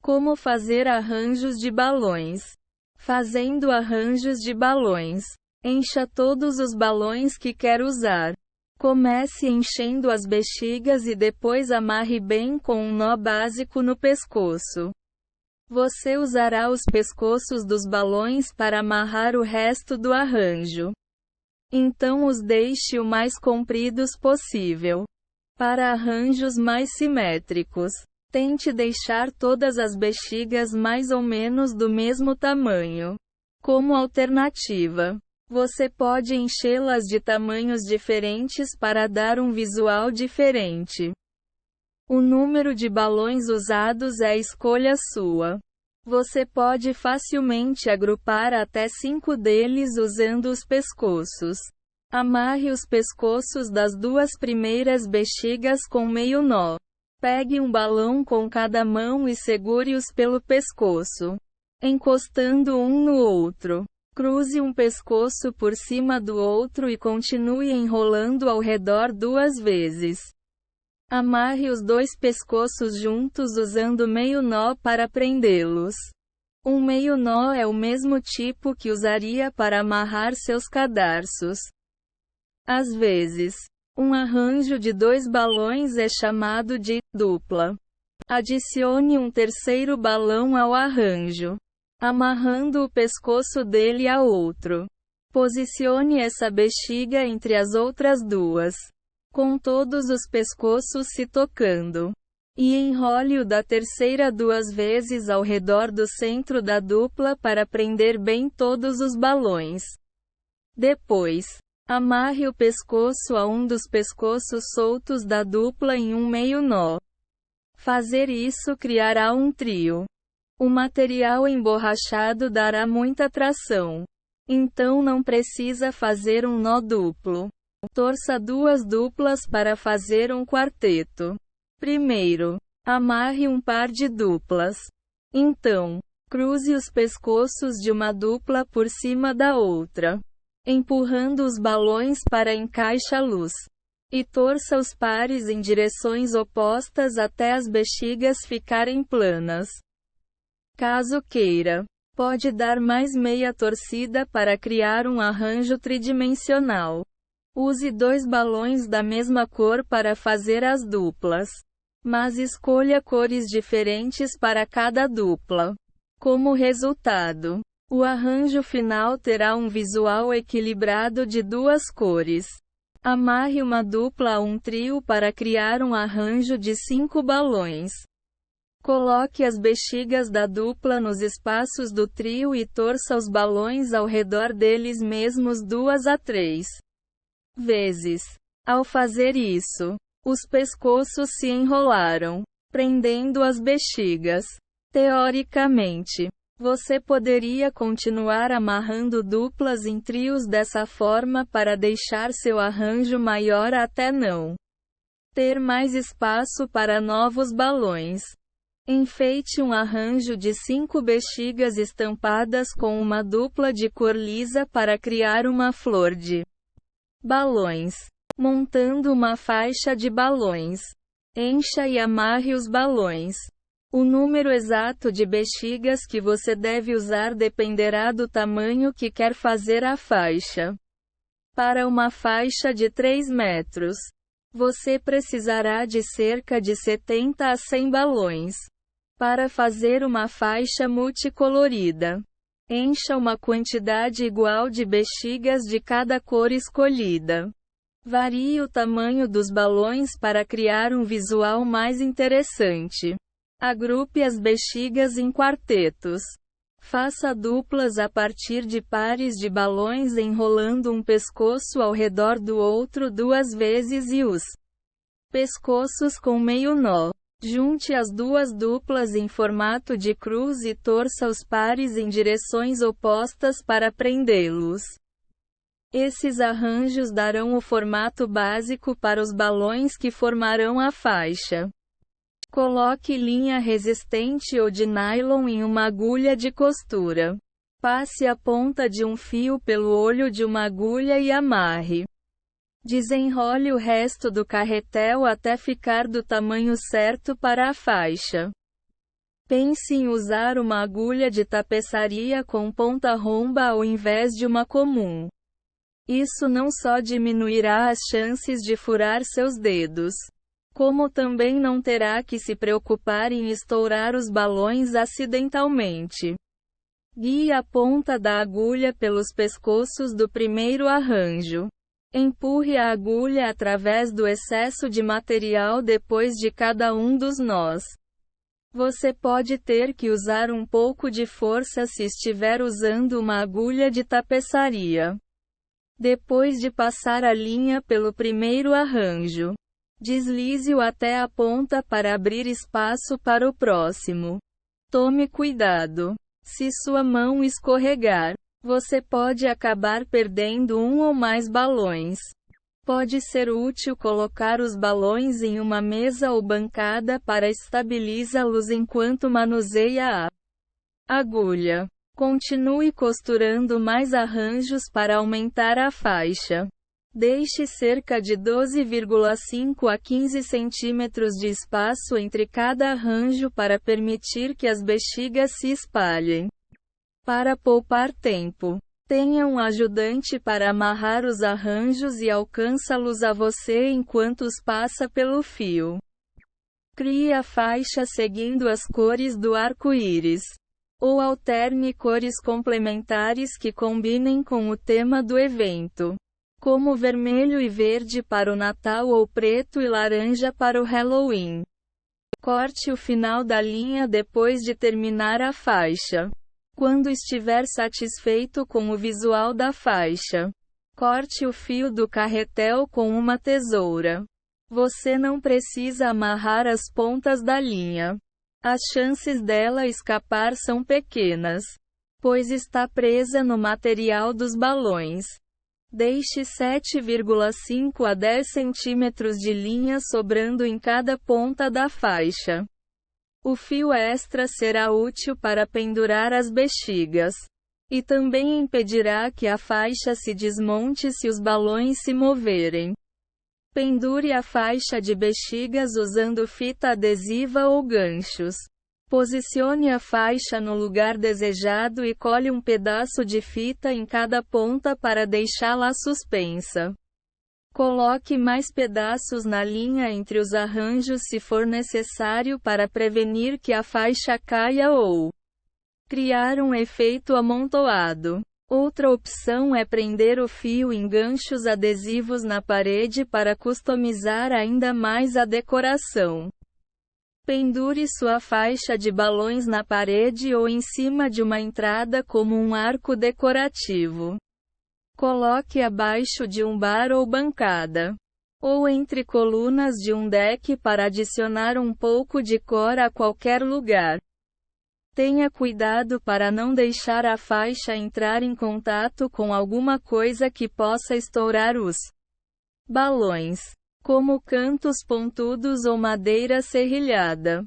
Como fazer arranjos de balões. Fazendo arranjos de balões. Encha todos os balões que quer usar. Comece enchendo as bexigas e depois amarre bem com um nó básico no pescoço. Você usará os pescoços dos balões para amarrar o resto do arranjo. Então os deixe o mais compridos possível. Para arranjos mais simétricos, tente deixar todas as bexigas mais ou menos do mesmo tamanho. Como alternativa, você pode enchê-las de tamanhos diferentes para dar um visual diferente. O número de balões usados é escolha sua. Você pode facilmente agrupar até 5 deles usando os pescoços. Amarre os pescoços das 2 primeiras bexigas com meio nó. Pegue um balão com cada mão e segure-os pelo pescoço, encostando um no outro. Cruze um pescoço por cima do outro e continue enrolando ao redor 2 vezes. Amarre os 2 pescoços juntos usando meio nó para prendê-los. Um meio nó é o mesmo tipo que usaria para amarrar seus cadarços. Às vezes, um arranjo de 2 balões é chamado de dupla. Adicione um terceiro balão ao arranjo, amarrando o pescoço dele a outro. Posicione essa bexiga entre as outras 2, com todos os pescoços se tocando. E enrole-o da terceira 2 vezes ao redor do centro da dupla para prender bem todos os balões. Depois, amarre o pescoço a um dos pescoços soltos da dupla em um meio nó. Fazer isso criará um trio. O material emborrachado dará muita tração. Então não precisa fazer um nó duplo. Torça 2 duplas para fazer um quarteto. Primeiro, amarre um par de duplas. Então, cruze os pescoços de uma dupla por cima da outra, empurrando os balões para encaixa-los. E torça os pares em direções opostas até as bexigas ficarem planas. Caso queira, pode dar mais meia torcida para criar um arranjo tridimensional. Use 2 balões da mesma cor para fazer as duplas, mas escolha cores diferentes para cada dupla. Como resultado, o arranjo final terá um visual equilibrado de 2 cores. Amarre uma dupla a um trio para criar um arranjo de 5 balões. Coloque as bexigas da dupla nos espaços do trio e torça os balões ao redor deles mesmos 2 a 3 vezes. Ao fazer isso, os pescoços se enrolaram, prendendo as bexigas. Teoricamente, você poderia continuar amarrando duplas em trios dessa forma para deixar seu arranjo maior até não ter mais espaço para novos balões. Enfeite um arranjo de 5 bexigas estampadas com uma dupla de cor lisa para criar uma flor de balões. Montando uma faixa de balões. Encha e amarre os balões. O número exato de bexigas que você deve usar dependerá do tamanho que quer fazer a faixa. Para uma faixa de 3 metros, você precisará de cerca de 70 a 100 balões. Para fazer uma faixa multicolorida, encha uma quantidade igual de bexigas de cada cor escolhida. Varie o tamanho dos balões para criar um visual mais interessante. Agrupe as bexigas em quartetos. Faça duplas a partir de pares de balões enrolando um pescoço ao redor do outro 2 vezes e os pescoços com meio nó. Junte as 2 duplas em formato de cruz e torça os pares em direções opostas para prendê-los. Esses arranjos darão o formato básico para os balões que formarão a faixa. Coloque linha resistente ou de nylon em uma agulha de costura. Passe a ponta de um fio pelo olho de uma agulha e amarre. Desenrole o resto do carretel até ficar do tamanho certo para a faixa. Pense em usar uma agulha de tapeçaria com ponta romba ao invés de uma comum. Isso não só diminuirá as chances de furar seus dedos, como também não terá que se preocupar em estourar os balões acidentalmente. Guie a ponta da agulha pelos pescoços do primeiro arranjo. Empurre a agulha através do excesso de material depois de cada um dos nós. Você pode ter que usar um pouco de força se estiver usando uma agulha de tapeçaria. Depois de passar a linha pelo primeiro arranjo, deslize-o até a ponta para abrir espaço para o próximo. Tome cuidado. Se sua mão escorregar, você pode acabar perdendo um ou mais balões. Pode ser útil colocar os balões em uma mesa ou bancada para estabilizá-los enquanto manuseia a agulha. Continue costurando mais arranjos para aumentar a faixa. Deixe cerca de 12,5 a 15 centímetros de espaço entre cada arranjo para permitir que as bexigas se espalhem. Para poupar tempo, tenha um ajudante para amarrar os arranjos e alcança-los a você enquanto os passa pelo fio. Crie a faixa seguindo as cores do arco-íris. Ou alterne cores complementares que combinem com o tema do evento, como vermelho e verde para o Natal ou preto e laranja para o Halloween. Corte o final da linha depois de terminar a faixa. Quando estiver satisfeito com o visual da faixa, corte o fio do carretel com uma tesoura. Você não precisa amarrar as pontas da linha. As chances dela escapar são pequenas, pois está presa no material dos balões. Deixe 7,5 a 10 centímetros de linha sobrando em cada ponta da faixa. O fio extra será útil para pendurar as bexigas, e também impedirá que a faixa se desmonte se os balões se moverem. Pendure a faixa de bexigas usando fita adesiva ou ganchos. Posicione a faixa no lugar desejado e cole um pedaço de fita em cada ponta para deixá-la suspensa. Coloque mais pedaços na linha entre os arranjos se for necessário para prevenir que a faixa caia ou criar um efeito amontoado. Outra opção é prender o fio em ganchos adesivos na parede para customizar ainda mais a decoração. Pendure sua faixa de balões na parede ou em cima de uma entrada como um arco decorativo. Coloque abaixo de um bar ou bancada, ou entre colunas de um deck para adicionar um pouco de cor a qualquer lugar. Tenha cuidado para não deixar a faixa entrar em contato com alguma coisa que possa estourar os balões, como cantos pontudos ou madeira serrilhada.